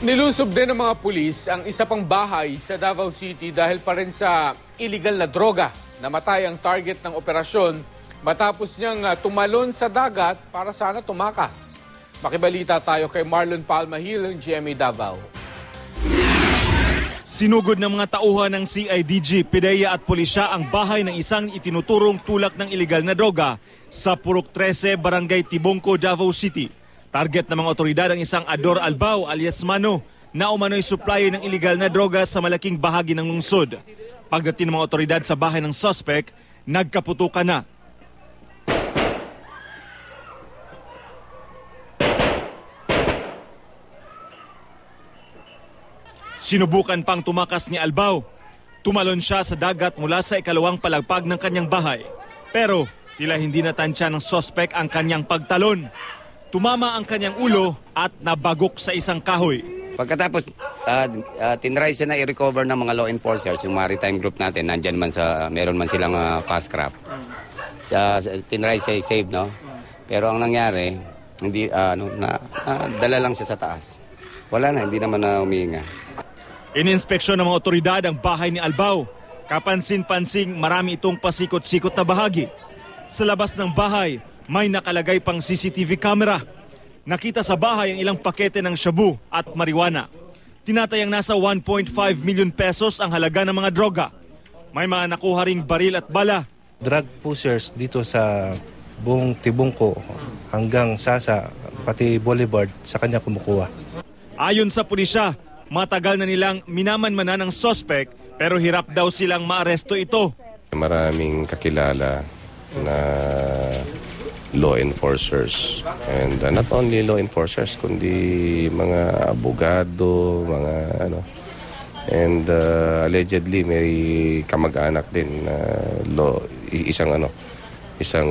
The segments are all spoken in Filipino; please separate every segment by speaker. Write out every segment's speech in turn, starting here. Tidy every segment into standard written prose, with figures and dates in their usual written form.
Speaker 1: Nilusob din ng mga pulis ang isa pang bahay sa Davao City dahil pa rin sa illegal na droga. Namatay ang target ng operasyon matapos niyang tumalon sa dagat para sana tumakas. Makibalita tayo kay Marlon Palmahil ng GMA Davao.
Speaker 2: Sinugod ng mga tauhan ng CIDG, PIDEA at pulisya ang bahay ng isang itinuturong tulak ng iligal na droga sa Purok 13, Barangay Tibongco, Davao City. Target ng mga otoridad ang isang Ador Albao alias Mano na umano'y supplier ng iligal na droga sa malaking bahagi ng lungsod. Pagdating ng mga otoridad sa bahay ng suspect, nagkaputukan na. Sinubukan pang tumakas ni Albao. Tumalon siya sa dagat mula sa ikalawang palagpag ng kanyang bahay. Pero tila hindi natansya ng suspect ang kanyang pagtalon. Tumama ang kanyang ulo at nabagok sa isang kahoy.
Speaker 3: Pagkatapos, tinry siya na i-recover ng mga law enforcers, yung maritime group natin, nandyan man meron man silang fast craft. Tinry siya i-save, no? Pero ang nangyari, dala lang siya sa taas. Wala na, hindi naman na umihinga.
Speaker 2: Ininspeksyon ng mga otoridad ang bahay ni Albao. Kapansin-pansing marami itong pasikot-sikot na bahagi. Sa labas ng bahay, may nakalagay pang CCTV camera. Nakita sa bahay ang ilang pakete ng shabu at marijuana. Tinatayang nasa 1.5 million pesos ang halaga ng mga droga. May mga nakuha ring baril at bala.
Speaker 4: Drug pushers dito sa buong Tibongco hanggang Sasa, pati Boulevard, sa kanya kumukuha.
Speaker 2: Ayon sa pulisya, matagal na nilang minamanmanan ng suspect pero hirap daw silang maaresto ito.
Speaker 5: Maraming kakilala na law enforcers, and not only law enforcers kundi mga abogado, mga and allegedly may kamag-anak din na isang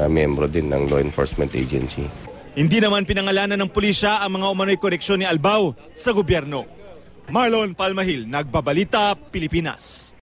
Speaker 5: miyembro din ng law enforcement agency.
Speaker 2: Hindi naman pinangalanan ng pulisya ang mga umano'y koneksyon ni Albao sa gobyerno. Marlon Palmahil, Nagbabalita, Pilipinas.